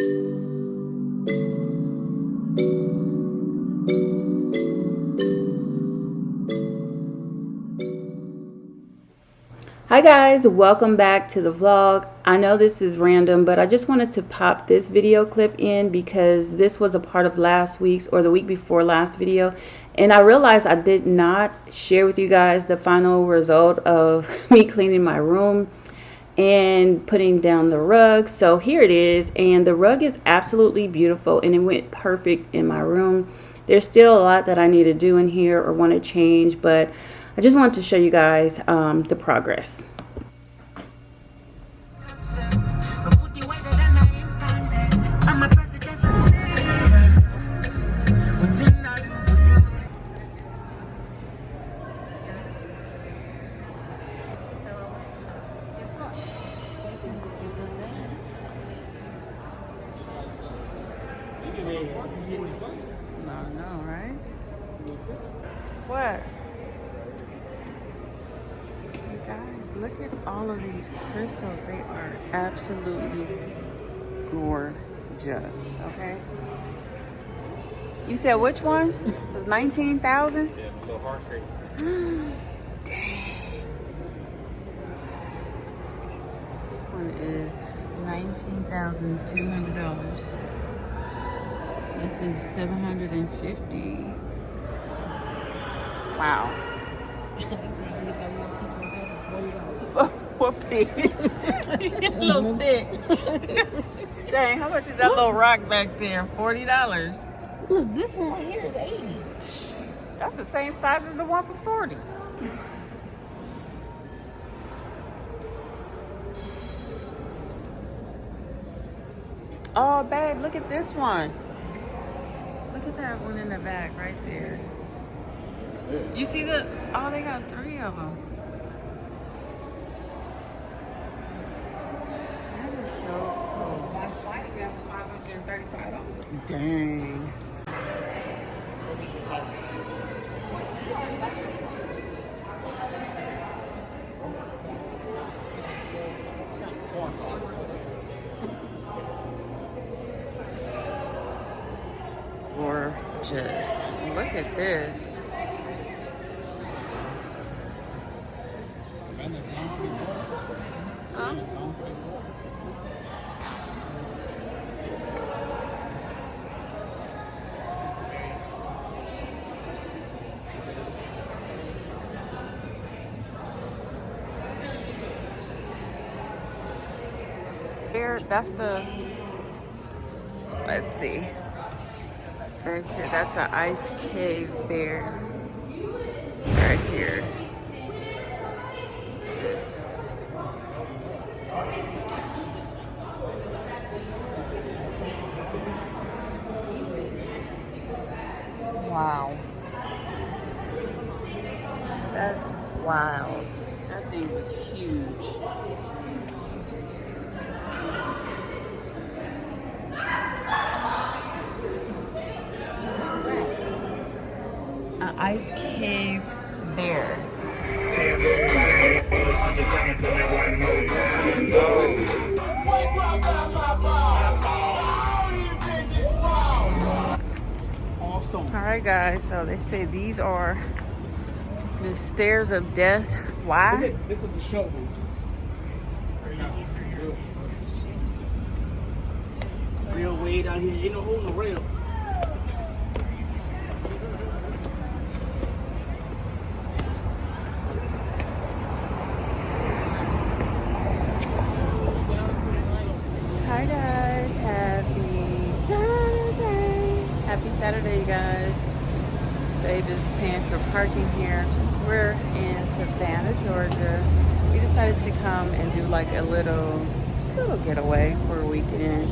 Hi guys, welcome back to the vlog. I know this is random, but I just wanted to pop this video clip in because this was a part of last week's or the week before last video, and I realized I did not share with you guys the final result of me cleaning my room and putting down the rug. So here it is, and the rug is absolutely beautiful and it went perfect in my room. There's still a lot that I need to do in here or want to change, but I just wanted to show you guys the progress. No, right? What? You guys, look at all of these crystals. They are absolutely gorgeous, okay? You said which one? It was 19,000? Yeah, little heart shape. Dang. This one is $19,200. This is $750. Wow. What piece? Little stick. Dang, how much is that little rock back there? $40. Look, this one right here is 80. That's the same size as the one for 40. Oh, babe, look at this one. Look at that one in the back right there. You see the, oh, they got 3 of them. That is so cool. That's why you have $535. Dang. Gorgeous. Look at this. Huh? There, that's the, let's see. That's an ice cave bear right here. This. Wow. That's wild. That thing was huge. An ice cave bear. Alright guys, so they say these are the stairs of death. Why? This is the shovels. Real way down here. Ain't no hole in the rail. Hi guys, happy Saturday. Happy Saturday, you guys. Babe is paying for parking here. We're in Savannah, Georgia. We decided to come and do like a little getaway for a weekend.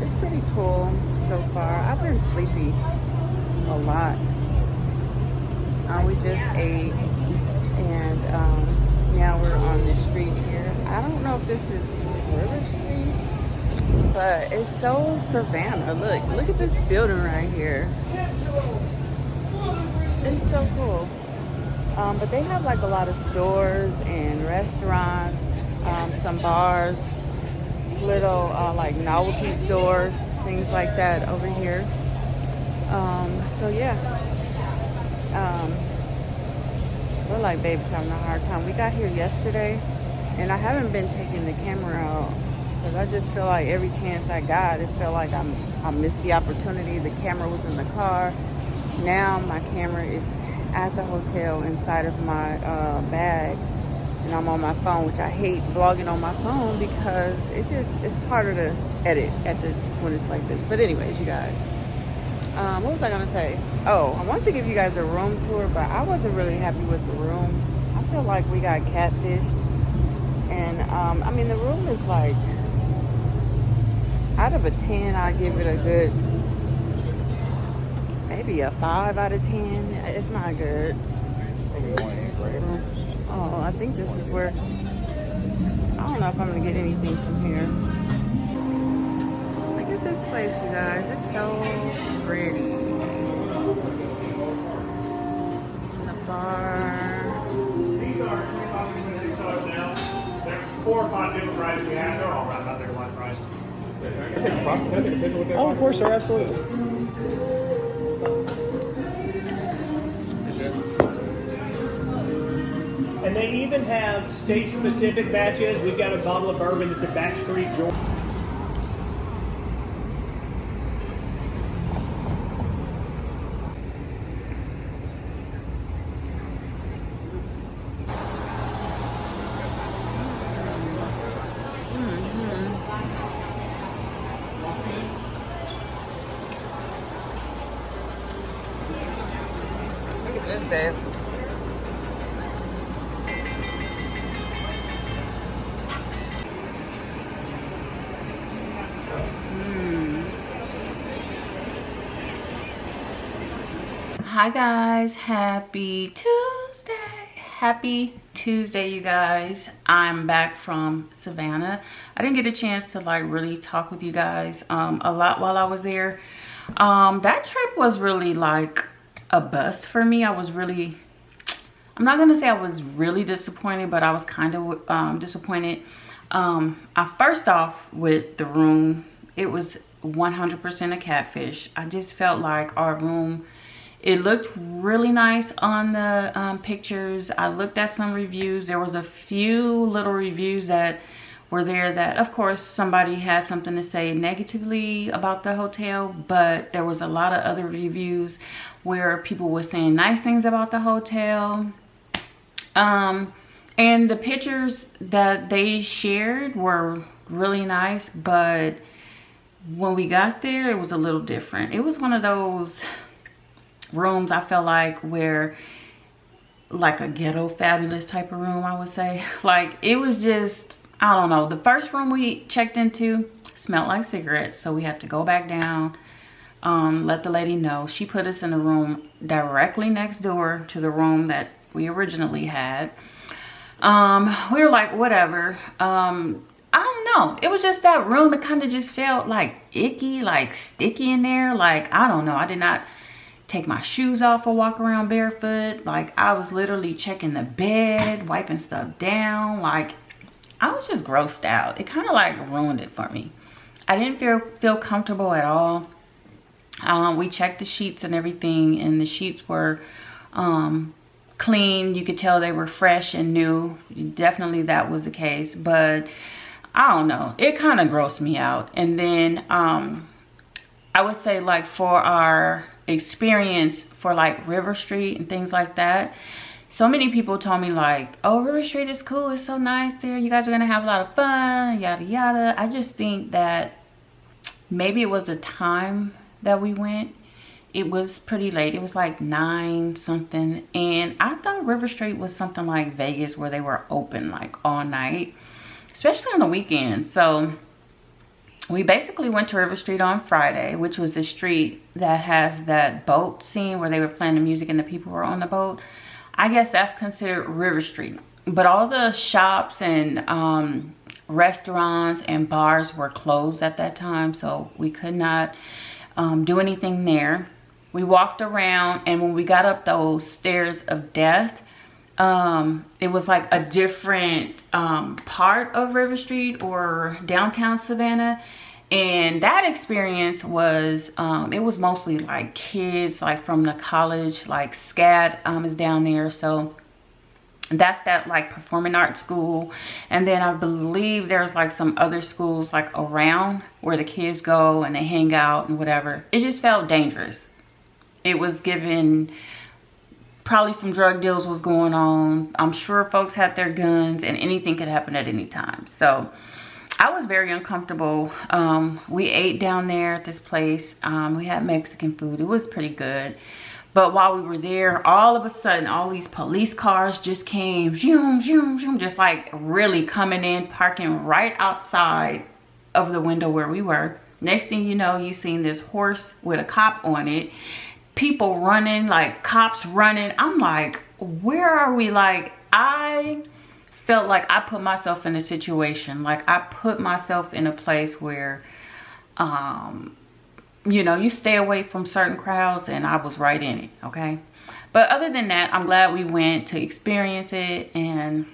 It's pretty cool so far. I've been sleepy a lot. We just ate, and now we're on the street here. I don't know if this is River Street, but it's so Savannah. Look at this building right here. It's so cool. But they have like a lot of stores and restaurants, some bars. little like novelty stores, things like that over here. So yeah, we're like babies having a hard time. We got here yesterday, and I haven't been taking the camera out because I just feel like every chance I got, it felt like I missed the opportunity. The camera was in the car. Now my camera is at the hotel inside of my bag, and I'm on my phone, which I hate vlogging on my phone because it's harder to edit at this when it's like this. But anyways, you guys, what was I gonna say? Oh, I wanted to give you guys a room tour, but I wasn't really happy with the room. I feel like we got catfished, and I mean the room is like, out of a 10, I give it a good, maybe a 5 out of 10. It's not good. Oh, I think this is where, I don't know if I'm gonna get anything from here. Look at this place, you guys. It's so pretty. The bar. These are 25 and 26 now. There's 4 or 5 different varieties we have. They're all right about their life price. Can I take a picture with that? Oh, of course, sir. Absolutely. And they even have state-specific batches. We've got a bottle of bourbon that's a Backstreet Georgia. Look at this, babe. Hi guys, happy Tuesday. Happy Tuesday, you guys. I'm back from Savannah. I didn't get a chance to like really talk with you guys a lot while I was there. That trip was really like a bust for me. I'm not gonna say I was really disappointed, but I was kind of disappointed. First off, with the room, it was 100% a catfish. I just felt like our room, it looked really nice on the pictures. I looked at some reviews. There was a few little reviews that were there that, of course, somebody had something to say negatively about the hotel, but there was a lot of other reviews where people were saying nice things about the hotel. And the pictures that they shared were really nice, but when we got there, it was a little different. It was one of those rooms, I felt like, where like a ghetto fabulous type of room, I would say. Like, it was just, I don't know. The first room we checked into smelled like cigarettes, so we had to go back down, let the lady know. She put us in a room directly next door to the room that we originally had. We were like, whatever. I don't know. It was just that room. It kind of just felt like icky, like sticky in there. Like, I don't know. I did not take my shoes off or walk around barefoot. Like, I was literally checking the bed, wiping stuff down. Like, I was just grossed out. It kind of like ruined it for me. I didn't feel comfortable at all. We checked the sheets and everything, and the sheets were clean. You could tell they were fresh and new. Definitely that was the case, but I don't know. It kind of grossed me out. And then I would say, like, for our experience for like River Street and things like that, so many people told me like, oh, River Street is cool, it's so nice there, you guys are gonna have a lot of fun, yada yada. I just think that maybe it was the time that we went. It was pretty late. It was like 9 something, and I thought River Street was something like Vegas where they were open like all night, especially on the weekend. So we basically went to River Street on Friday, which was the street that has that boat scene where they were playing the music and the people were on the boat. I guess that's considered River Street. But all the shops and restaurants and bars were closed at that time, so we could not do anything there. We walked around, and when we got up those stairs of death, It was like a different part of River Street or downtown Savannah. And that experience was, it was mostly like kids, like from the college, like SCAD is down there. So that's that like performing arts school. And then I believe there's like some other schools like around where the kids go and they hang out and whatever. It just felt dangerous. It was given, probably some drug deals was going on. I'm sure folks had their guns and anything could happen at any time. So I was very uncomfortable. We ate down there at this place. We had Mexican food. It was pretty good. But while we were there, all of a sudden, all these police cars just came, zoom, zoom, zoom, just like really coming in, parking right outside of the window where we were. Next thing you know, you seen this horse with a cop on it. People running, like cops running. I'm like, where are we? Like, I felt like I put myself in a situation. Like, I put myself in a place where, you know, you stay away from certain crowds, and I was right in it, okay? But other than that, I'm glad we went to experience it, and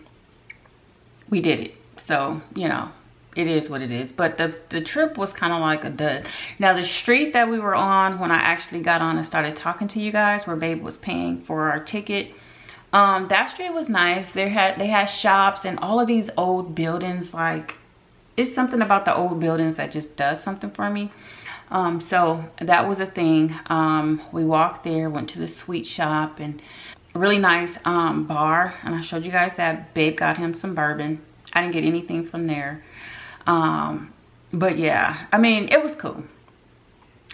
we did it. So, you know, it is what it is. But the trip was kind of like a dud. Now, the street that we were on when I actually got on and started talking to you guys, where Babe was paying for our ticket, that street was nice. They had shops and all of these old buildings. Like, it's something about the old buildings that just does something for me. So that was a thing. We walked there, went to the sweet shop, and a really nice bar. And I showed you guys that Babe got him some bourbon. I didn't get anything from there. But yeah, I mean, it was cool.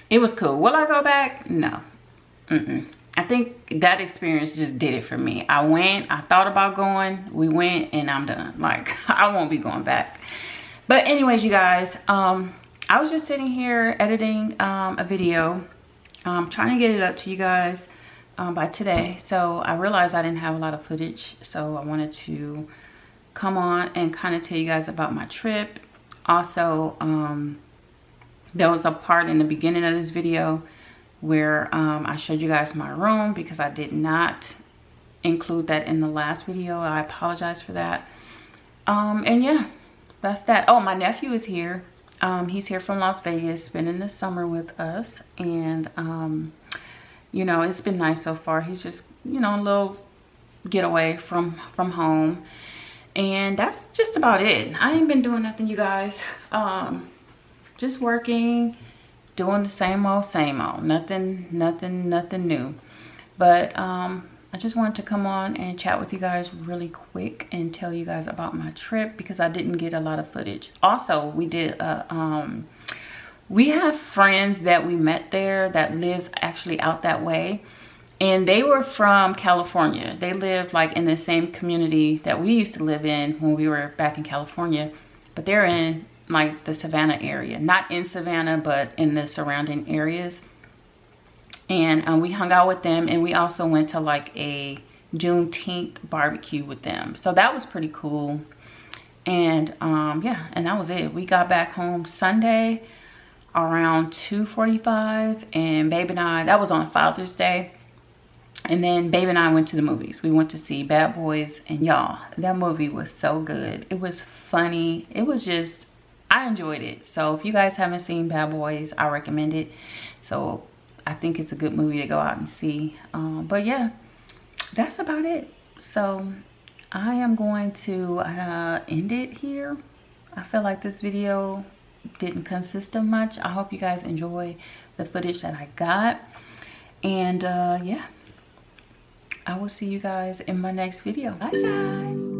It was cool. Will I go back? No. I think that experience just did it for me. I went, I thought about going, we went, and I'm done. Like, I won't be going back. But anyways, you guys, I was just sitting here editing a video, trying to get it up to you guys by today. So I realized I didn't have a lot of footage, so I wanted to come on and kind of tell you guys about my trip. Also, there was a part in the beginning of this video where I showed you guys my room, because I did not include that in the last video. I apologize for that. And yeah, that's that. Oh, my nephew is here. He's here from Las Vegas, spending the summer with us, and you know, it's been nice so far. He's just, you know, a little getaway from home, and that's just about it. I ain't been doing nothing, you guys. Just working, doing the same old, nothing new. But I just wanted to come on and chat with you guys really quick and tell you guys about my trip, because I didn't get a lot of footage. Also, we did we have friends that we met there that lives actually out that way, and they were from California. They lived like in the same community that we used to live in when we were back in California, but they're in like the Savannah area, not in Savannah, but in the surrounding areas. And we hung out with them, and we also went to like a Juneteenth barbecue with them. So that was pretty cool. And yeah, and that was it. We got back home Sunday around 2:45, and Babe and I, that was on Father's Day. And then Babe and I went to the movies. We went to see Bad Boys, and y'all, that movie was so good. It was funny. It was just, I enjoyed it. So if you guys haven't seen Bad Boys, I recommend it. So I think it's a good movie to go out and see. But yeah, that's about it. So I am going to end it here. I feel like this video didn't consist of much. I hope you guys enjoy the footage that I got. And yeah, I will see you guys in my next video. Bye guys.